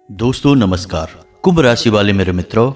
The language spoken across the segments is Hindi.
दोस्तों नमस्कार। कुंभ राशि वाले मेरे मित्रों,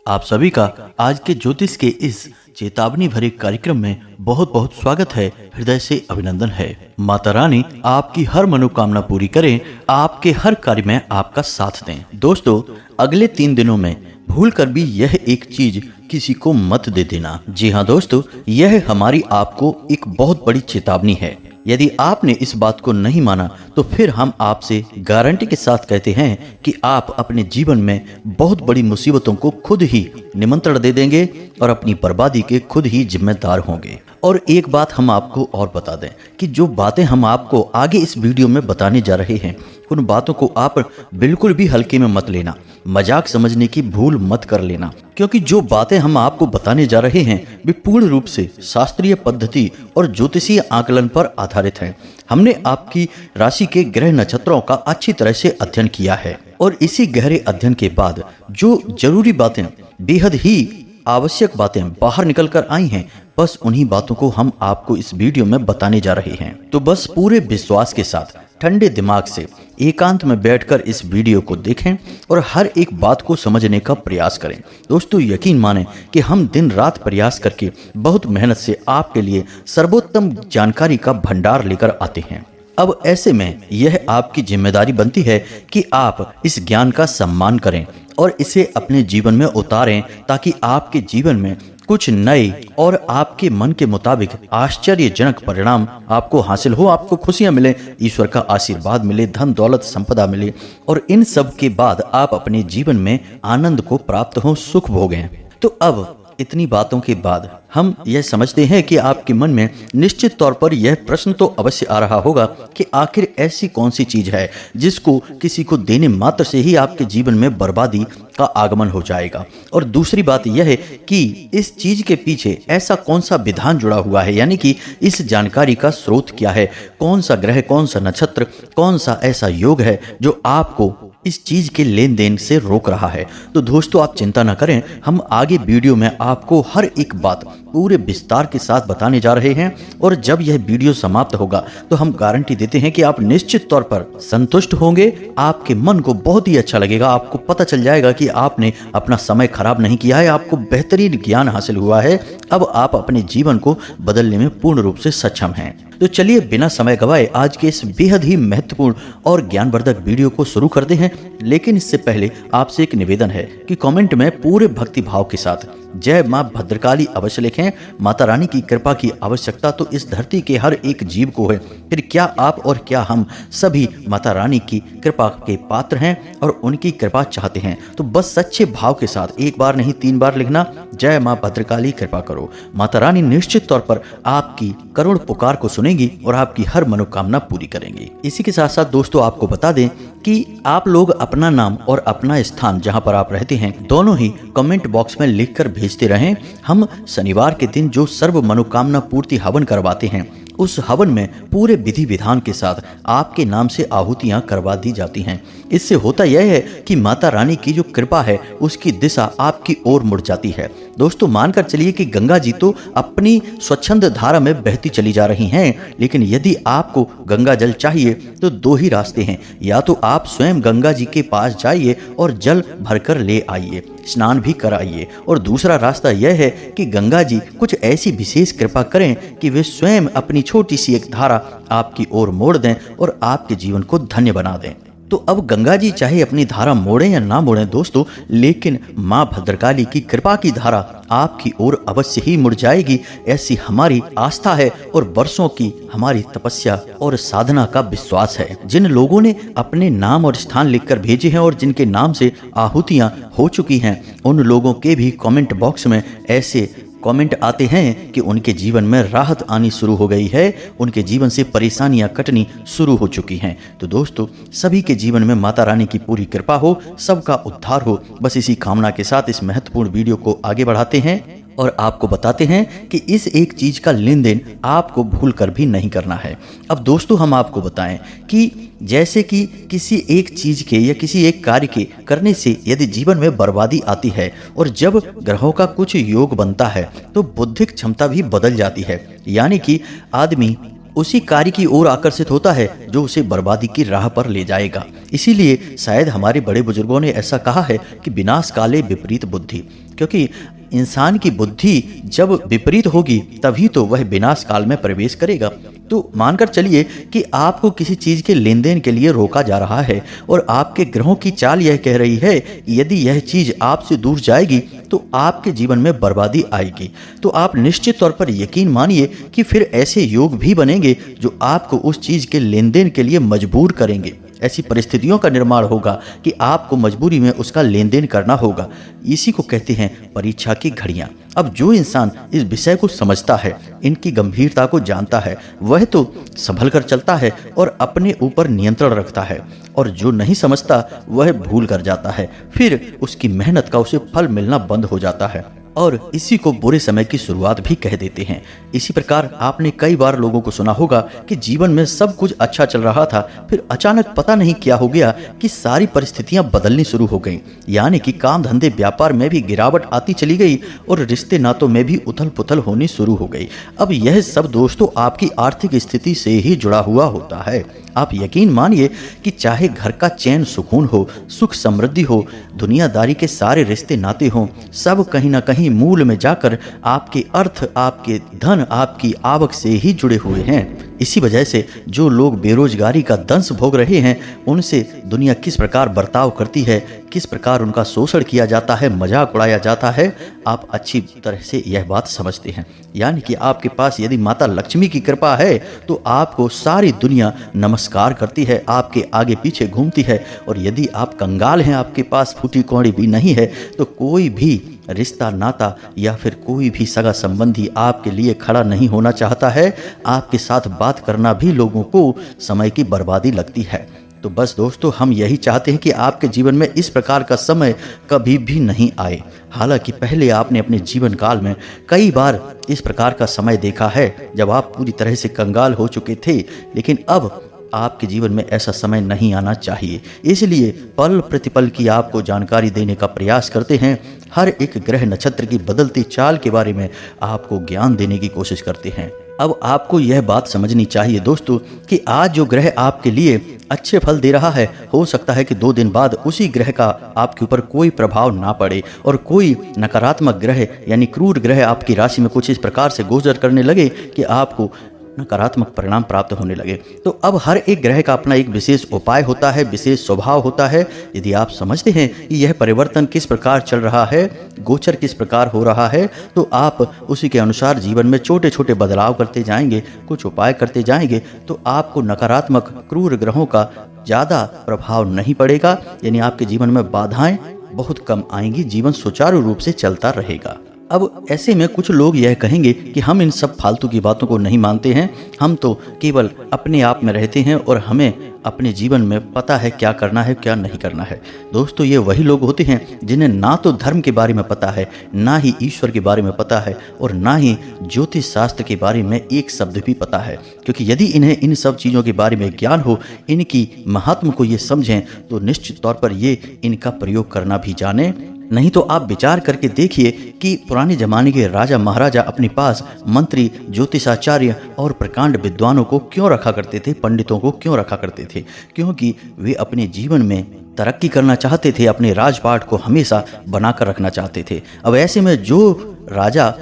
आप सभी का आज के ज्योतिष के इस चेतावनी भरे कार्यक्रम में बहुत बहुत स्वागत है। हृदय से अभिनंदन है। माता रानी आपकी हर मनोकामना पूरी करें, आपके हर कार्य में आपका साथ दें। दोस्तों, अगले 3 दिनों में भूल कर भी यह एक चीज किसी को मत दे देना। जी हाँ दोस्तों, यह हमारी आपको एक बहुत बड़ी चेतावनी है। यदि आपने इस बात को नहीं माना तो फिर हम आपसे गारंटी के साथ कहते हैं कि आप अपने जीवन में बहुत बड़ी मुसीबतों को खुद ही निमंत्रण दे देंगे और अपनी बर्बादी के खुद ही जिम्मेदार होंगे। और एक बात हम आपको और बता दें कि जो बातें हम आपको आगे इस वीडियो में बताने जा रहे हैं, उन बातों को आप बिल्कुल भी हल्के में मत लेना, मजाक समझने की भूल मत कर लेना, क्योंकि जो बातें हम आपको बताने जा रहे हैं वे पूर्ण रूप से शास्त्रीय पद्धति और ज्योतिषीय आकलन पर आधारित हैं। हमने आपकी राशि के ग्रह नक्षत्रों का अच्छी तरह से अध्ययन किया है और इसी गहरे अध्ययन के बाद जो जरूरी बातें, बेहद ही आवश्यक बातें बाहर निकल कर आई हैं, बस उन्हीं बातों को हम आपको इस वीडियो में बताने जा रहे हैं। तो बस पूरे विश्वास के साथ ठंडे दिमाग से एकांत में बैठकर इस वीडियो को देखें और हर एक बात को समझने का प्रयास करें। दोस्तों, यकीन मानें कि हम दिन रात प्रयास करके बहुत मेहनत से आपके लिए सर्वोत्तम जानकारी का भंडार लेकर आते हैं। अब ऐसे में यह आपकी जिम्मेदारी बनती है कि आप इस ज्ञान का सम्मान करें और इसे अपने जीवन में उतारें, ताकि आपके जीवन में कुछ नए और आपके मन के मुताबिक आश्चर्यजनक परिणाम आपको हासिल हो, आपको खुशियां मिले, ईश्वर का आशीर्वाद मिले, धन दौलत संपदा मिले और इन सब के बाद आप अपने जीवन में आनंद को प्राप्त हो, सुख भोगें। तो अब इतनी बातों के बाद हम यह समझते हैं कि आपके मन में निश्चित तौर पर यह प्रश्न तो अवश्य आ रहा होगा कि आखिर ऐसी कौन सी चीज है जिसको किसी को देने मात्र से ही आपके जीवन में बर्बादी का आगमन हो जाएगा। और दूसरी बात यह है कि इस चीज के पीछे ऐसा कौन सा विधान जुड़ा हुआ है, यानी कि इस जानकारी का स्रोत क्या है, कौन सा ग्रह, कौन सा नक्षत्र, कौन सा ऐसा योग है जो आपको इस चीज के लेन देन से रोक रहा है। तो दोस्तों, आप चिंता न करें, हम आगे वीडियो में आपको हर एक बात पूरे विस्तार के साथ बताने जा रहे हैं और जब यह वीडियो समाप्त होगा तो हम गारंटी देते हैं कि आप निश्चित तौर पर संतुष्ट होंगे। आपके मन को बहुत ही अच्छा लगेगा, आपको पता चल जाएगा कि आपने अपना समय खराब नहीं किया है, आपको बेहतरीन ज्ञान हासिल हुआ है। अब आप अपने जीवन को बदलने में पूर्ण रूप से सक्षम हैं। तो चलिए बिना समय गवाए आज के इस बेहद ही महत्वपूर्ण और ज्ञानवर्धक वीडियो को शुरू करते हैं। लेकिन इससे पहले आपसे एक निवेदन है कि कमेंट में पूरे भक्ति भाव के साथ जय मां भद्रकाली अवश्य लिखें। माता रानी की कृपा की आवश्यकता तो इस धरती के हर एक जीव को है, फिर क्या आप और क्या हम सभी माता रानी की कृपा के पात्र हैं और उनकी कृपा चाहते हैं। तो बस सच्चे भाव के साथ एक बार नहीं 3 बार लिखना, जय मां भद्रकाली कृपा करो। माता रानी निश्चित तौर पर आपकी करुण पुकार को सुनेंगी और आपकी हर मनोकामना पूरी करेंगी। इसी के साथ साथ दोस्तों, आपको बता दें कि आप लोग अपना नाम और अपना स्थान जहां पर आप रहते हैं दोनों ही कमेंट बॉक्स में लिखकर भेजते रहें। हम शनिवार के दिन जो सर्व मनोकामना पूर्ति हवन करवाते हैं, उस हवन में पूरे विधि विधान के साथ आपके नाम से आहुतियां करवा दी जाती हैं। इससे होता यह है कि माता रानी की जो कृपा है उसकी दिशा आपकी ओर मुड़ जाती है। दोस्तों, मानकर चलिए कि गंगा जी तो अपनी स्वच्छंद धारा में बहती चली जा रही हैं, लेकिन यदि आपको गंगा जल चाहिए तो 2 ही रास्ते हैं। या तो आप स्वयं गंगा जी के पास जाइए और जल भरकर ले आइए, स्नान भी कराइए, और दूसरा रास्ता यह है कि गंगा जी कुछ ऐसी विशेष कृपा करें कि वे स्वयं अपनी छोटी सी एक धारा आपकी ओर मोड़ दें और आपके जीवन को धन्य बना दें। तो अब गंगा जी चाहे अपनी धारा मोड़ें या ना मोड़ें दोस्तों, लेकिन मां भद्रकाली की कृपा की धारा आपकी ओर अवश्य ही मुड़ जाएगी, ऐसी हमारी आस्था है और वर्षों की हमारी तपस्या और साधना का विश्वास है। जिन लोगों ने अपने नाम और स्थान लिखकर भेजे हैं और जिनके नाम से आहुतियां हो चुकी हैं, उन लोगों के भी कमेंट बॉक्स में ऐसे कमेंट आते हैं कि उनके जीवन में राहत आनी शुरू हो गई है, उनके जीवन से परेशानियां कटनी शुरू हो चुकी हैं। तो दोस्तों, सभी के जीवन में माता रानी की पूरी कृपा हो, सबका उद्धार हो। बस इसी कामना के साथ इस महत्वपूर्ण वीडियो को आगे बढ़ाते हैं और आपको बताते हैं कि इस एक चीज का लेन देन आपको भूल कर भी नहीं करना है। अब दोस्तों, हम आपको बताएं कि जैसे कि किसी एक चीज के या किसी एक कार्य के करने से यदि जीवन में बर्बादी आती है और जब ग्रहों का कुछ योग बनता है तो बौद्धिक क्षमता भी बदल जाती है, यानी कि आदमी उसी कार्य की ओर आकर्षित होता है जो उसे बर्बादी की राह पर ले जाएगा। इसीलिए शायद हमारे बड़े बुजुर्गों ने ऐसा कहा है कि विनाश काले विपरीत बुद्धि, क्योंकि इंसान की बुद्धि जब विपरीत होगी तभी तो वह विनाश काल में प्रवेश करेगा। तो मानकर चलिए कि आपको किसी चीज के लेन देन के लिए रोका जा रहा है और आपके ग्रहों की चाल यह कह रही है यदि यह चीज आपसे दूर जाएगी तो आपके जीवन में बर्बादी आएगी। तो आप निश्चित तौर पर यकीन मानिए कि फिर ऐसे योग भी बनेंगे जो आपको उस चीज के लेन देन के लिए मजबूर करेंगे। ऐसी परिस्थितियों का निर्माण होगा कि आपको मजबूरी में उसका लेन देन करना होगा। इसी को कहते हैं परीक्षा की घड़ियां। अब जो इंसान इस विषय को समझता है, इनकी गंभीरता को जानता है, वह तो संभल कर चलता है और अपने ऊपर नियंत्रण रखता है, और जो नहीं समझता वह भूल कर जाता है। फिर उसकी मेहनत का उसे फल मिलना बंद हो जाता है और इसी को बुरे समय की शुरुआत भी कह देते हैं। इसी प्रकार आपने कई बार लोगों को सुना होगा कि जीवन में सब कुछ अच्छा चल रहा था, फिर अचानक पता नहीं क्या हो गया कि सारी परिस्थितियां बदलनी शुरू हो गईं। यानी कि काम धंधे व्यापार में भी गिरावट आती चली गई और रिश्ते नातों में भी उथल पुथल होनी शुरू हो गई। अब यह सब दोस्तों आपकी आर्थिक स्थिति से ही जुड़ा हुआ होता है। आप यकीन मानिए कि चाहे घर का चैन सुकून हो, सुख समृद्धि हो, दुनियादारी के सारे रिश्ते नाते हों, सब कहीं ना कहीं मूल में जाकर आपके अर्थ, आपके धन, आपकी आवक से ही जुड़े हुए हैं। इसी वजह से जो लोग बेरोजगारी का दंश भोग रहे हैं, उनसे दुनिया किस प्रकार बर्ताव करती है, किस प्रकार उनका शोषण किया जाता है, मजाक उड़ाया जाता है, आप अच्छी तरह से यह बात समझते हैं। यानी कि आपके पास यदि माता लक्ष्मी की कृपा है तो आपको सारी दुनिया नमस्कार करती है, आपके आगे पीछे घूमती है, और यदि आप कंगाल हैं, आपके पास फूटी कौड़ी भी नहीं है, तो कोई भी रिश्ता नाता या फिर कोई भी सगा संबंधी आपके लिए खड़ा नहीं होना चाहता है। आपके साथ बात करना भी लोगों को समय की बर्बादी लगती है। तो बस दोस्तों, हम यही चाहते हैं कि आपके जीवन में इस प्रकार का समय कभी भी नहीं आए। हालांकि पहले आपने अपने जीवन काल में कई बार इस प्रकार का समय देखा है जब आप पूरी तरह से कंगाल हो चुके थे, लेकिन अब आपके जीवन में ऐसा समय नहीं आना चाहिए। इसलिए पल प्रतिपल की आपको जानकारी देने का प्रयास करते हैं। हर एक ग्रह नक्षत्र की बदलती चाल के बारे में आपको ज्ञान देने की कोशिश करते हैं। अब आपको यह बात समझनी चाहिए दोस्तों कि आज जो ग्रह आपके लिए अच्छे फल दे रहा है, हो सकता है कि 2 दिन बाद उसी ग्रह का आपके ऊपर कोई प्रभाव ना पड़े और कोई नकारात्मक ग्रह यानी क्रूर ग्रह आपकी राशि में कुछ इस प्रकार से गोचर करने लगे कि आपको नकारात्मक परिणाम प्राप्त होने लगे। तो अब हर एक ग्रह का अपना एक विशेष उपाय होता है, विशेष स्वभाव होता है। यदि आप समझते हैं कि यह परिवर्तन किस प्रकार चल रहा है, गोचर किस प्रकार हो रहा है, तो आप उसी के अनुसार जीवन में छोटे छोटे बदलाव करते जाएंगे, कुछ उपाय करते जाएंगे, तो आपको नकारात्मक क्रूर ग्रहों का ज़्यादा प्रभाव नहीं पड़ेगा। यानी आपके जीवन में बाधाएं बहुत कम आएंगी, जीवन सुचारू रूप से चलता रहेगा। अब ऐसे में कुछ लोग यह कहेंगे कि हम इन सब फालतू की बातों को नहीं मानते हैं, हम तो केवल अपने आप में रहते हैं और हमें अपने जीवन में पता है क्या करना है क्या नहीं करना है। दोस्तों, ये वही लोग होते हैं जिन्हें ना तो धर्म के बारे में पता है, ना ही ईश्वर के बारे में पता है, और ना ही ज्योतिष शास्त्र के बारे में एक शब्द भी पता है। क्योंकि यदि इन्हें इन सब चीज़ों के बारे में ज्ञान हो, इनकी महात्म को ये समझें, तो निश्चित तौर पर ये इनका प्रयोग करना भी जाने। नहीं तो आप विचार करके देखिए कि पुराने जमाने के राजा महाराजा अपने पास मंत्री, ज्योतिषाचार्य और प्रकांड विद्वानों को क्यों रखा करते थे, पंडितों को क्यों रखा करते थे? क्योंकि वे अपने जीवन में तरक्की करना चाहते थे, अपने राजपाट को हमेशा बनाकर रखना चाहते थे। अब ऐसे में जो राजा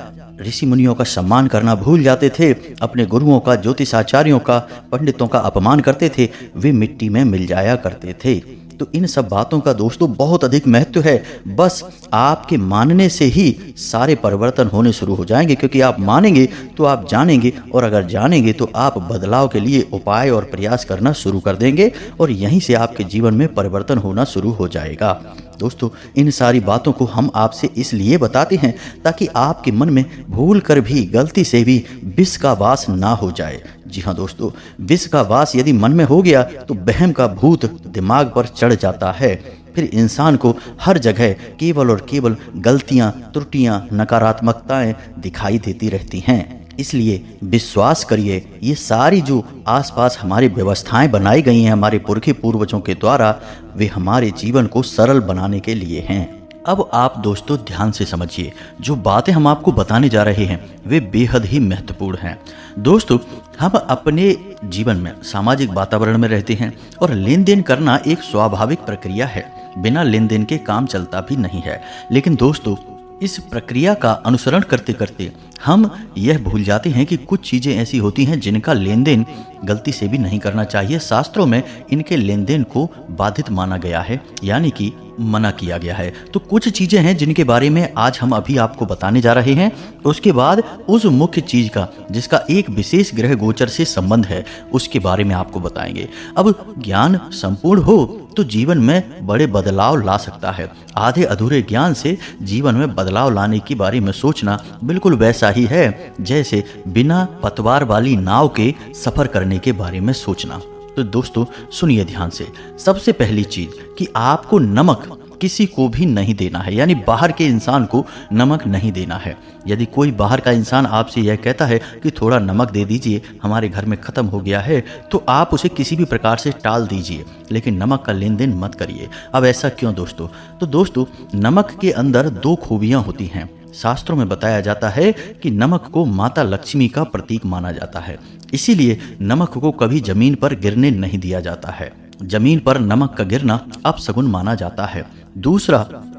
ऋषि मुनियों का सम्मान करना भूल जाते थे, अपने गुरुओं का, ज्योतिषाचार्यों का, पंडितों का अपमान करते थे, वे मिट्टी में मिल जाया करते थे। तो इन सब बातों का दोस्तों बहुत अधिक महत्व है। बस आपके मानने से ही सारे परिवर्तन होने शुरू हो जाएंगे, क्योंकि आप मानेंगे तो आप जानेंगे, और अगर जानेंगे तो आप बदलाव के लिए उपाय और प्रयास करना शुरू कर देंगे, और यहीं से आपके जीवन में परिवर्तन होना शुरू हो जाएगा। दोस्तों, इन सारी बातों को हम आपसे इसलिए बताते हैं ताकि आपके मन में भूल कर भी, गलती से भी विष का वास ना हो जाए। जी हाँ दोस्तों, विष का वास यदि मन में हो गया तो वहम का भूत दिमाग पर चढ़ जाता है। फिर इंसान को हर जगह केवल और केवल गलतियां, त्रुटियां, नकारात्मकताएं दिखाई देती रहती हैं। इसलिए विश्वास करिए, ये सारी जो आसपास हमारी व्यवस्थाएं बनाई गई हैं हमारे पुरखे पूर्वजों के द्वारा, वे हमारे जीवन को सरल बनाने के लिए हैं। अब आप दोस्तों ध्यान से समझिए, जो बातें हम आपको बताने जा रहे हैं वे बेहद ही महत्वपूर्ण हैं। दोस्तों, हम अपने जीवन में सामाजिक वातावरण में रहते हैं और लेन देन करना एक स्वाभाविक प्रक्रिया है। बिना लेन देन के काम चलता भी नहीं है। लेकिन दोस्तों, इस प्रक्रिया का अनुसरण करते करते हम यह भूल जाते हैं कि कुछ चीज़ें ऐसी होती हैं जिनका लेन देन गलती से भी नहीं करना चाहिए। शास्त्रों में इनके लेन देन को बाधित माना गया है, यानी कि मना किया गया है। तो कुछ चीज़ें हैं जिनके बारे में आज हम अभी आपको बताने जा रहे हैं। उसके बाद उस मुख्य चीज़ का जिसका एक विशेष ग्रह गोचर से संबंध है, उसके बारे में आपको बताएंगे। अब ज्ञान संपूर्ण हो तो जीवन में बड़े बदलाव ला सकता है। आधे अधूरे ज्ञान से जीवन में बदलाव लाने के बारे में सोचना बिल्कुल वैसा ही है जैसे बिना पतवार वाली नाव के सफर करने के बारे में सोचना। तो दोस्तों सुनिए ध्यान से। सबसे पहली चीज कि आपको नमक किसी को भी नहीं देना है, यानी बाहर के इंसान को नमक नहीं देना है। यदि कोई बाहर का इंसान आपसे यह कहता है कि थोड़ा नमक दे दीजिए, हमारे घर में ख़त्म हो गया है, तो आप उसे किसी भी प्रकार से टाल दीजिए, लेकिन नमक का लेन देन मत करिए। अब ऐसा क्यों दोस्तों? तो दोस्तों, नमक के अंदर दो खूबियाँ होती हैं। शास्त्रों में बताया जाता है कि नमक को माता लक्ष्मी का प्रतीक माना जाता है, इसीलिए नमक को कभी जमीन पर गिरने नहीं दिया जाता है। जमीन पर नमक का गिरना अपशगुन माना जाता है। दूसरा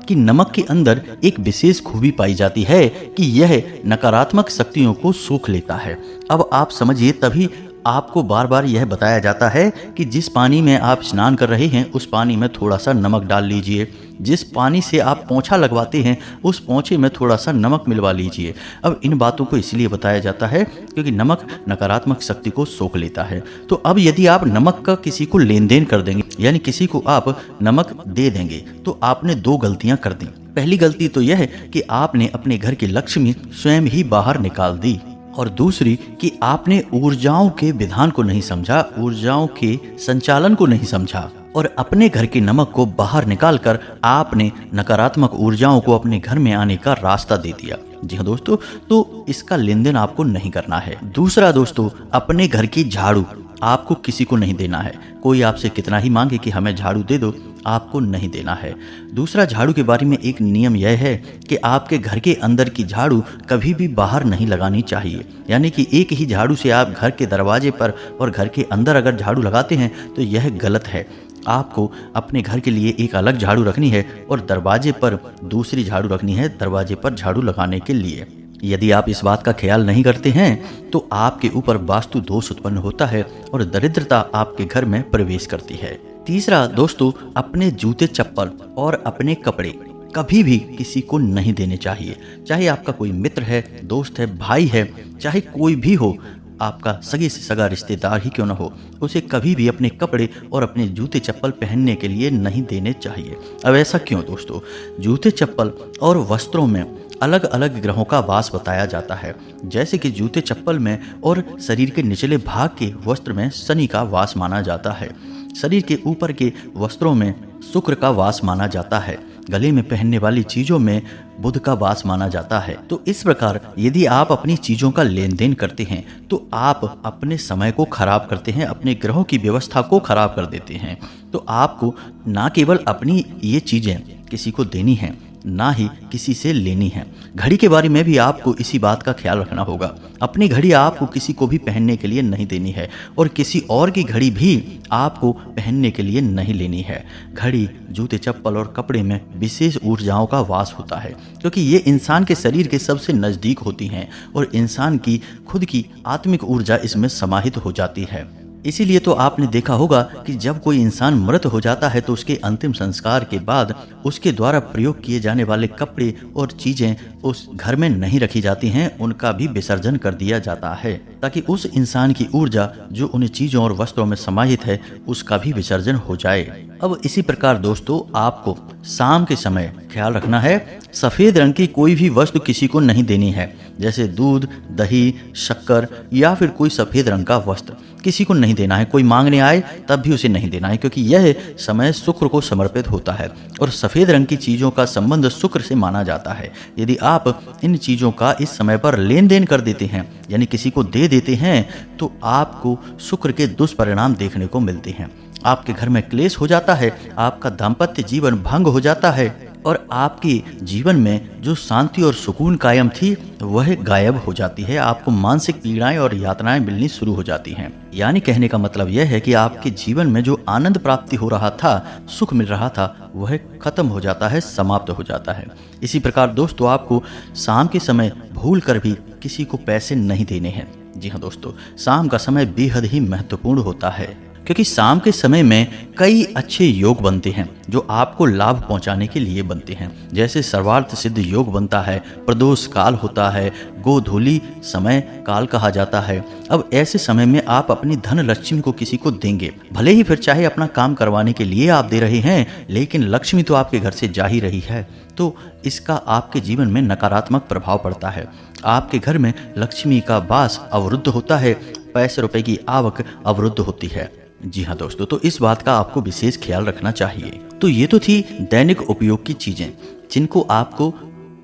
कि नमक के अंदर एक विशेष खूबी पाई जाती है कि यह नकारात्मक शक्तियों को सोख लेता है। अब आप समझिए, तभी आपको बार बार यह बताया जाता है कि जिस पानी में आप स्नान कर रहे हैं उस पानी में थोड़ा सा नमक डाल लीजिए। जिस पानी से आप पोंछा लगवाते हैं उस पोंछे में थोड़ा सा नमक मिलवा लीजिए। अब इन बातों को इसलिए बताया जाता है क्योंकि नमक नकारात्मक शक्ति को सोख लेता है। तो अब यदि आप नमक का किसी को लेन देन कर देंगे, यानी किसी को आप नमक दे देंगे, तो आपने दो गलतियां कर दी। पहली गलती तो यह है कि आपने अपने घर की लक्ष्मी स्वयं ही बाहर निकाल दी, और दूसरी कि आपने ऊर्जाओं के विधान को नहीं समझा, ऊर्जाओं के संचालन को नहीं समझा, और अपने घर के नमक को बाहर निकालकर आपने नकारात्मक ऊर्जाओं को अपने घर में आने का रास्ता दे दिया। जी हाँ दोस्तों, तो इसका लेन देन आपको नहीं करना है। दूसरा दोस्तों, अपने घर की झाड़ू आपको किसी को नहीं देना है। कोई आपसे कितना ही मांगे कि हमें झाड़ू दे दो, आपको नहीं देना है। दूसरा, झाड़ू के बारे में एक नियम यह है कि आपके घर के अंदर की झाड़ू कभी भी बाहर नहीं लगानी चाहिए, यानी कि एक ही झाड़ू से आप घर के दरवाजे पर और घर के अंदर अगर झाड़ू लगाते हैं तो यह गलत है। आपको अपने घर के लिए एक अलग झाड़ू रखनी है और दरवाजे पर दूसरी झाड़ू रखनी है, दरवाजे पर झाड़ू लगाने के लिए। यदि आप इस बात का ख्याल नहीं करते हैं तो आपके ऊपर वास्तु दोष उत्पन्न होता है और दरिद्रता आपके घर में प्रवेश करती है। तीसरा दोस्तों, अपने जूते चप्पल और अपने कपड़े कभी भी किसी को नहीं देने चाहिए। चाहे आपका कोई मित्र है, दोस्त है, भाई है, चाहे कोई भी हो, आपका सगे से सगा रिश्तेदार ही क्यों न हो, उसे कभी भी अपने कपड़े और अपने जूते चप्पल पहनने के लिए नहीं देने चाहिए। अब ऐसा क्यों दोस्तों? जूते चप्पल और वस्त्रों में अलग अलग ग्रहों का वास बताया जाता है। जैसे कि जूते चप्पल में और शरीर के निचले भाग के वस्त्र में शनि का वास माना जाता है। शरीर के ऊपर के वस्त्रों में शुक्र का वास माना जाता है। गले में पहनने वाली चीजों में बुध का वास माना जाता है। तो इस प्रकार यदि आप अपनी चीजों का लेन देन करते हैं तो आप अपने समय को खराब करते हैं, अपने ग्रहों की व्यवस्था को खराब कर देते हैं। तो आपको ना केवल अपनी ये चीजें किसी को देनी है, ना ही किसी से लेनी है। घड़ी के बारे में भी आपको इसी बात का ख्याल रखना होगा। अपनी घड़ी आपको किसी को भी पहनने के लिए नहीं देनी है और किसी और की घड़ी भी आपको पहनने के लिए नहीं लेनी है। घड़ी, जूते चप्पल और कपड़े में विशेष ऊर्जाओं का वास होता है क्योंकि ये इंसान के शरीर के सबसे नज़दीक होती हैं और इंसान की खुद की आत्मिक ऊर्जा इसमें समाहित हो जाती है। इसीलिए तो आपने देखा होगा कि जब कोई इंसान मृत हो जाता है तो उसके अंतिम संस्कार के बाद उसके द्वारा प्रयोग किए जाने वाले कपड़े और चीजें उस घर में नहीं रखी जाती हैं, उनका भी विसर्जन कर दिया जाता है ताकि उस इंसान की ऊर्जा जो उन चीजों और वस्त्रों में समाहित है उसका भी विसर्जन हो जाए। अब इसी प्रकार दोस्तों, आपको शाम के समय ख्याल रखना है, सफेद रंग की कोई भी वस्तु किसी को नहीं देनी है, जैसे दूध, दही, शक्कर या फिर कोई सफेद रंग का वस्त्र किसी को नहीं देना है। कोई मांगने आए तब भी उसे नहीं देना है क्योंकि यह समय शुक्र को समर्पित होता है और सफेद रंग की चीजों का संबंध शुक्र से माना जाता है। यदि आप इन चीजों का इस समय पर लेन देन कर देते हैं, यानी किसी को दे देते हैं, तो आपको शुक्र के दुष्परिणाम देखने को मिलते हैं। आपके घर में क्लेश हो जाता है, आपका दाम्पत्य जीवन भंग हो जाता है और आपके जीवन में जो शांति और सुकून कायम थी वह गायब हो जाती है। आपको मानसिक पीड़ाएं और यातनाएं मिलनी शुरू हो जाती हैं। यानी कहने का मतलब यह है कि आपके जीवन में जो आनंद प्राप्ति हो रहा था, सुख मिल रहा था, वह खत्म हो जाता है, समाप्त हो जाता है। इसी प्रकार दोस्तों, आपको शाम के समय भूल कर भी किसी को पैसे नहीं देने हैं। जी हाँ दोस्तों, शाम का समय बेहद ही महत्वपूर्ण होता है, क्योंकि शाम के समय में कई अच्छे योग बनते हैं जो आपको लाभ पहुंचाने के लिए बनते हैं। जैसे सर्वार्थ सिद्ध योग बनता है, प्रदोष काल होता है, गोधूली समय काल कहा जाता है। अब ऐसे समय में आप अपनी धन लक्ष्मी को किसी को देंगे, भले ही फिर चाहे अपना काम करवाने के लिए आप दे रहे हैं, लेकिन लक्ष्मी तो आपके घर से जा ही रही है, तो इसका आपके जीवन में नकारात्मक प्रभाव पड़ता है। आपके घर में लक्ष्मी का वास अवरुद्ध होता है, पैसे रुपए की आवक अवरुद्ध होती है। जी हाँ दोस्तों, तो इस बात का आपको विशेष ख्याल रखना चाहिए। तो ये तो थी दैनिक उपयोग की चीजें जिनको आपको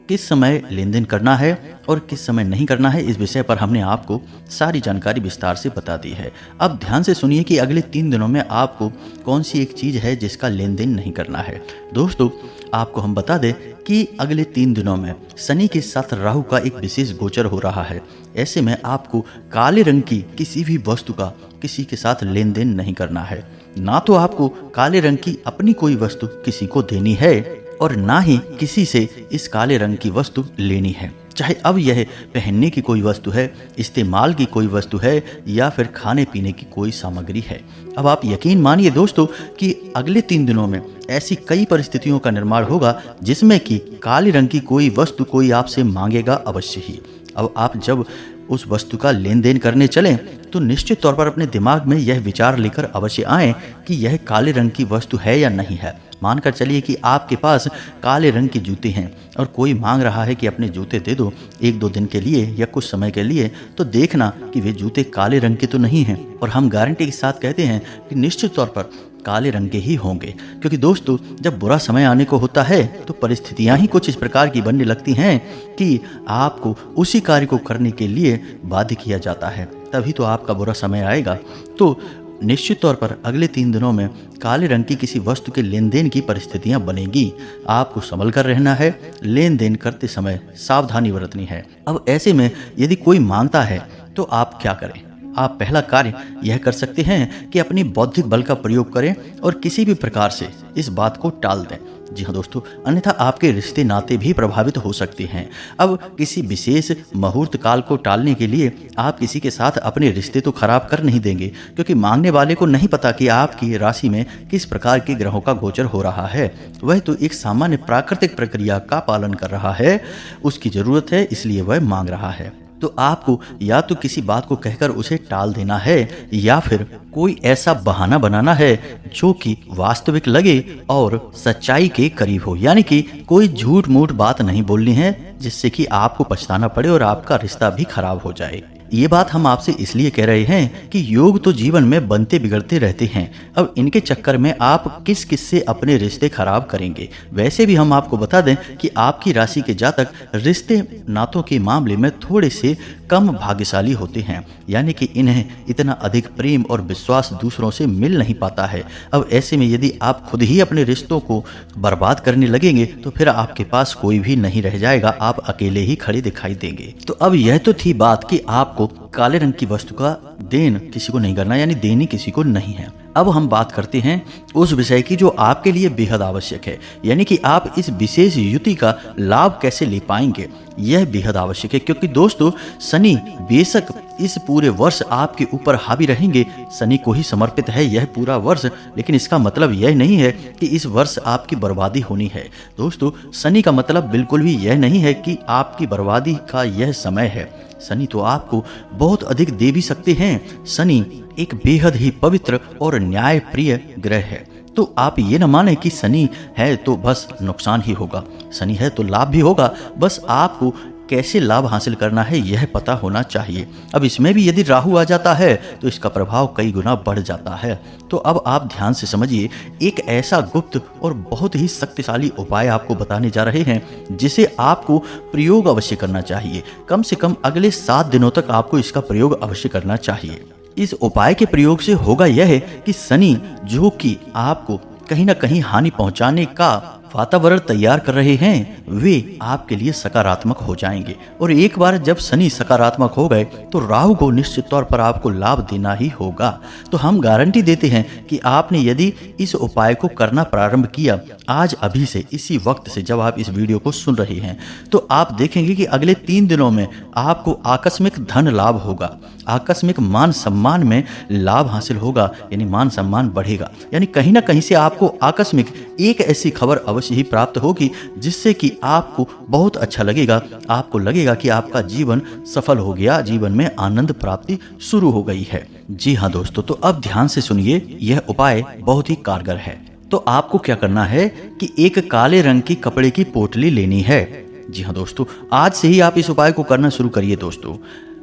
किस समय लेन देन करना है और किस समय नहीं करना है, इस विषय पर हमने आपको सारी जानकारी विस्तार से बता दी है। अब ध्यान से सुनिए कि अगले 3 दिनों में आपको कौन सी एक चीज है जिसका लेन देन नहीं करना है। दोस्तों, आपको हम बता दें कि अगले 3 दिनों में शनि के साथ राहु का एक विशेष गोचर हो रहा है। ऐसे में आपको काले रंग की किसी भी वस्तु का किसी के साथ लेन देन नहीं करना है। ना तो आपको काले रंग की अपनी कोई वस्तु किसी को देनी है और ना ही किसी से इस काले रंग की वस्तु लेनी है, चाहे अब यह पहनने की कोई वस्तु है, इस्तेमाल की कोई वस्तु है या फिर खाने पीने की कोई सामग्री है। अब आप यकीन मानिए दोस्तों कि अगले 3 दिनों में ऐसी कई परिस्थितियों का निर्माण होगा जिसमें कि काले रंग की कोई वस्तु कोई आपसे मांगेगा अवश्य ही। अब आप जब उस वस्तु का लेन देन करने चलें तो निश्चित तौर पर अपने दिमाग में यह विचार लेकर अवश्य आएं कि यह काले रंग की वस्तु है या नहीं है। मानकर चलिए कि आपके पास काले रंग के जूते हैं और कोई मांग रहा है कि अपने जूते दे दो 1-2 दिन के लिए या कुछ समय के लिए, तो देखना कि वे जूते काले रंग के तो नहीं हैं। और हम गारंटी के साथ कहते हैं कि निश्चित तौर पर काले रंग के ही होंगे, क्योंकि दोस्तों जब बुरा समय आने को होता है तो परिस्थितियां ही कुछ इस प्रकार की बनने लगती हैं कि आपको उसी कार्य को करने के लिए बाध्य किया जाता है, तभी तो आपका बुरा समय आएगा। तो निश्चित तौर पर अगले 3 दिनों में काले रंग की किसी वस्तु के लेन देन की परिस्थितियां बनेगी। आपको संभल कर रहना है, लेन देन करते समय सावधानी बरतनी है। अब ऐसे में यदि कोई मांगता है तो आप क्या करें? आप पहला कार्य यह कर सकते हैं कि अपनी बौद्धिक बल का प्रयोग करें और किसी भी प्रकार से इस बात को टाल दें। जी हाँ दोस्तों, अन्यथा आपके रिश्ते नाते भी प्रभावित हो सकते हैं। अब किसी विशेष मुहूर्त काल को टालने के लिए आप किसी के साथ अपने रिश्ते तो खराब कर नहीं देंगे, क्योंकि मांगने वाले को नहीं पता कि आपकी राशि में किस प्रकार के ग्रहों का गोचर हो रहा है। वह तो एक सामान्य प्राकृतिक प्रक्रिया का पालन कर रहा है, उसकी जरूरत है इसलिए वह मांग रहा है। तो आपको या तो किसी बात को कहकर उसे टाल देना है या फिर कोई ऐसा बहाना बनाना है जो कि वास्तविक लगे और सच्चाई के करीब हो। यानी कि कोई झूठ मूठ बात नहीं बोलनी है जिससे कि आपको पछताना पड़े और आपका रिश्ता भी खराब हो जाए। ये बात हम आपसे इसलिए कह रहे हैं कि योग तो जीवन में बनते बिगड़ते रहते हैं। अब इनके चक्कर में आप किस किस से अपने रिश्ते खराब करेंगे। वैसे भी हम आपको बता दें कि आपकी राशि के जातक रिश्ते नातों के मामले में थोड़े से कम भाग्यशाली होते हैं, यानी कि इन्हें इतना अधिक प्रेम और विश्वास दूसरों से मिल नहीं पाता है। अब ऐसे में यदि आप खुद ही अपने रिश्तों को बर्बाद करने लगेंगे तो फिर आपके पास कोई भी नहीं रह जाएगा, आप अकेले ही खड़े दिखाई देंगे। तो अब यह तो थी बात कि आपको काले रंग की वस्तु का देन किसी को नहीं करना, यानी देनी किसी को नहीं है। अब हम बात करते हैं उस विषय की जो आपके लिए बेहद आवश्यक है, यानी कि आप इस विशेष युति का लाभ कैसे ले पाएंगे। यह बेहद आवश्यक है क्योंकि दोस्तों शनि बेशक इस पूरे वर्ष आपके ऊपर हावी रहेंगे, शनि को ही समर्पित है यह पूरा वर्ष, लेकिन इसका मतलब यह नहीं है कि इस वर्ष आपकी बर्बादी होनी है। दोस्तों शनि का मतलब बिल्कुल भी यह नहीं है कि आपकी बर्बादी का यह समय है। शनि तो आपको बहुत अधिक दे भी सकते हैं। शनि एक बेहद ही पवित्र और न्याय प्रिय ग्रह है, तो आप ये न माने कि शनि है तो बस नुकसान ही होगा, शनि है तो लाभ भी होगा। बस आपको कैसे लाभ हासिल करना है यह पता होना चाहिए। अब इसमें भी यदि राहु आ जाता है तो इसका प्रभाव कई गुना बढ़ जाता है। तो अब आप ध्यान से समझिए, एक ऐसा गुप्त और बहुत ही शक्तिशाली उपाय आपको बताने जा रहे हैं जिसे आपको प्रयोग अवश्य करना चाहिए। कम से कम अगले 7 दिनों तक आपको इसका प्रयोग अवश्य करना चाहिए। इस उपाय के प्रयोग से होगा यह है कि शनि जो कि आपको कहीं ना कहीं हानि पहुंचाने का वातावरण तैयार कर रहे हैं वे आपके लिए सकारात्मक हो जाएंगे। और एक बार जब शनि सकारात्मक हो गए तो राहु को निश्चित तौर पर आपको लाभ देना ही होगा। तो हम गारंटी देते हैं कि आपने यदि इस उपाय को करना प्रारंभ किया आज अभी से, इसी वक्त से जब आप इस वीडियो को सुन रहे हैं, तो आप देखेंगे कि अगले 3 दिनों में आपको आकस्मिक धन लाभ होगा, आकस्मिक मान सम्मान में लाभ हासिल होगा, यानी मान सम्मान बढ़ेगा। यानी कहीं ना कहीं से आपको आकस्मिक एक ऐसी खबर अवश्य ही प्राप्त होगी जिससे कि आपको बहुत अच्छा लगेगा। आपको लगेगा कि आपका जीवन सफल हो गया, जीवन में आनंद प्राप्ति शुरू हो गई है। जी हाँ दोस्तों, तो अब ध्यान से सुनिए, यह उपाय बहुत ही कारगर है। तो आपको क्या करना है कि एक काले रंग की कपड़े की पोटली लेनी है। जी हाँ दोस्तों, आज से ही आप इस उपाय को करना शुरू करिए दोस्तों,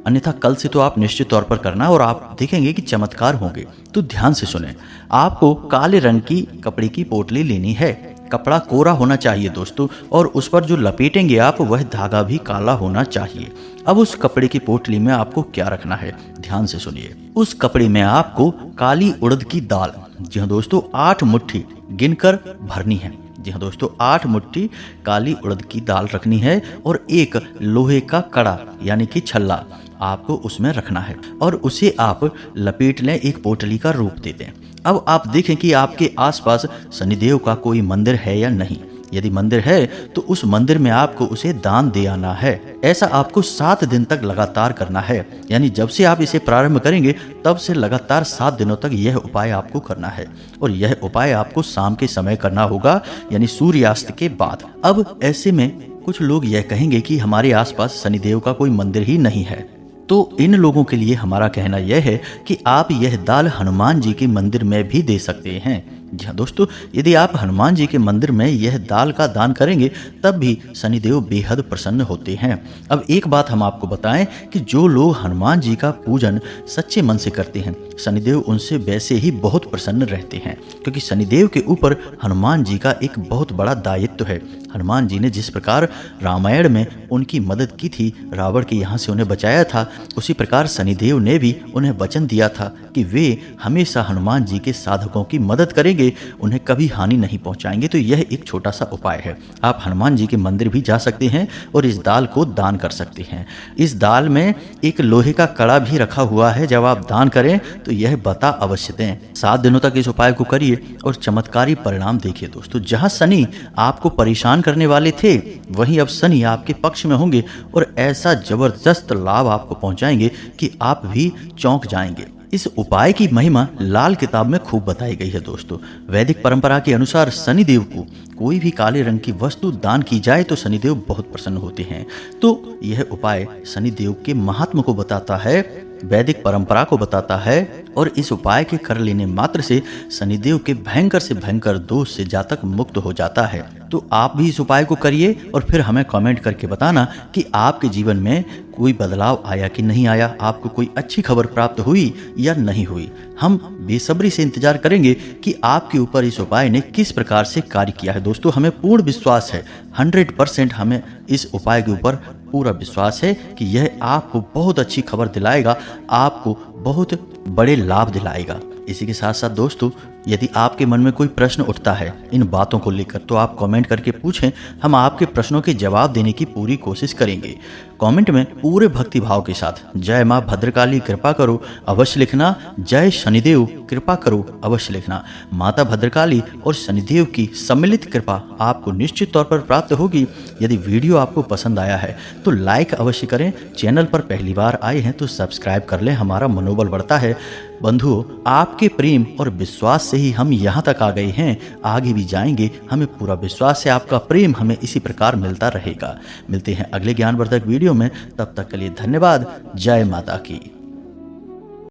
अन्यथा कल से तो आप निश्चित तौर पर करना और आप देखेंगे कि चमत्कार होंगे। तो ध्यान से सुने, आपको काले रंग की कपड़े की पोटली लेनी है। कपड़ा कोरा होना चाहिए दोस्तों, और उस पर जो लपेटेंगे आप वह धागा भी काला होना चाहिए। अब उस कपड़े की पोटली में आपको क्या रखना है, ध्यान से सुनिए। उस कपड़े में आपको काली उड़द की दाल, जी हाँ दोस्तों, 8 मुट्ठी गिनकर भरनी है। जी हाँ दोस्तों, 8 मुट्ठी काली उड़द की दाल रखनी है और एक लोहे का कड़ा यानी कि छल्ला आपको उसमें रखना है और उसे आप लपेट लें, एक पोटली का रूप दे दें। अब आप देखें कि आपके आसपास शनिदेव का कोई मंदिर है या नहीं। यदि मंदिर है तो उस मंदिर में आपको उसे दान दे आना है। ऐसा आपको 7 दिन तक लगातार करना है, यानी जब से आप इसे प्रारंभ करेंगे तब से लगातार 7 दिनों तक यह उपाय आपको करना है। और यह उपाय आपको शाम के समय करना होगा, यानी सूर्यास्त के बाद। अब ऐसे में कुछ लोग यह कहेंगे कि हमारे आसपास शनिदेव का कोई मंदिर ही नहीं है, तो इन लोगों के लिए हमारा कहना यह है कि आप यह दाल हनुमान जी के मंदिर में भी दे सकते हैं। जी हाँ दोस्तों, यदि आप हनुमान जी के मंदिर में यह दाल का दान करेंगे तब भी शनिदेव बेहद प्रसन्न होते हैं। अब एक बात हम आपको बताएं कि जो लोग हनुमान जी का पूजन सच्चे मन से करते हैं, शनिदेव उनसे वैसे ही बहुत प्रसन्न रहते हैं, क्योंकि शनिदेव के ऊपर हनुमान जी का एक बहुत बड़ा दायित्व है। हनुमान जी ने जिस प्रकार रामायण में उनकी मदद की थी, रावण के यहाँ से उन्हें बचाया था, उसी प्रकार शनिदेव ने भी उन्हें वचन दिया था कि वे हमेशा हनुमान जी के साधकों की मदद करेंगे, उन्हें कभी हानि नहीं पहुंचाएंगे। तो यह एक छोटा सा उपाय है। आप हनुमान जी के मंदिर भी जा सकते हैं और इस दाल को दान कर सकते हैं। इस दाल में एक लोहे का कड़ा भी रखा हुआ है, जब आप दान करें तो यह बता अवश्य दें। 7 दिनों तक इस उपाय को करिए और चमत्कारी परिणाम देखिए दोस्तों। जहां शनि आपको परेशान करने वाले थे, वहीं अब शनि आपके पक्ष में होंगे और ऐसा जबरदस्त लाभ आपको पहुंचाएंगे कि आप भी चौंक जाएंगे। इस उपाय की महिमा लाल किताब में खूब बताई गई है दोस्तों। वैदिक परंपरा के अनुसार शनिदेव को कोई भी काले रंग की वस्तु दान की जाए तो शनिदेव बहुत प्रसन्न होते हैं। तो यह उपाय शनिदेव के महात्म को बताता है, वैदिक परंपरा को बताता है, और इस उपाय के कर लेने मात्र से शनिदेव के भयंकर से भयंकर दोष से जातक मुक्त हो जाता है। तो आप भी इस उपाय को करिए और फिर हमें कमेंट करके बताना कि आपके जीवन में कोई बदलाव आया कि नहीं आया, आपको कोई अच्छी खबर प्राप्त हुई या नहीं हुई। हम बेसब्री से इंतजार करेंगे कि आपके ऊपर इस उपाय ने किस प्रकार से कार्य किया है। दोस्तों, हमें पूर्ण विश्वास है, 100% हमें इस उपाय के ऊपर पूरा विश्वास है कि यह आपको बहुत अच्छी खबर दिलाएगा, आपको बहुत बड़े लाभ दिलाएगा। इसी के साथ साथ दोस्तों, यदि आपके मन में कोई प्रश्न उठता है इन बातों को लेकर तो आप कमेंट करके पूछें, हम आपके प्रश्नों के जवाब देने की पूरी कोशिश करेंगे। कमेंट में पूरे भक्ति भाव के साथ जय माँ भद्रकाली कृपा करो अवश्य लिखना, जय शनिदेव कृपा करो अवश्य लिखना। माता भद्रकाली और शनिदेव की सम्मिलित कृपा आपको निश्चित तौर पर प्राप्त होगी। यदि वीडियो आपको पसंद आया है तो लाइक अवश्य करें, चैनल पर पहली बार आए हैं तो सब्सक्राइब कर लें, हमारा मनोबल बढ़ता है। बंधुओं, आपके प्रेम और विश्वास से ही हम यहाँ तक आ गए हैं, आगे भी जाएंगे। हमें पूरा विश्वास है आपका प्रेम हमें इसी प्रकार मिलता रहेगा। मिलते हैं अगले ज्ञानवर्धक वीडियो में, तब तक के लिए धन्यवाद। जय माता की।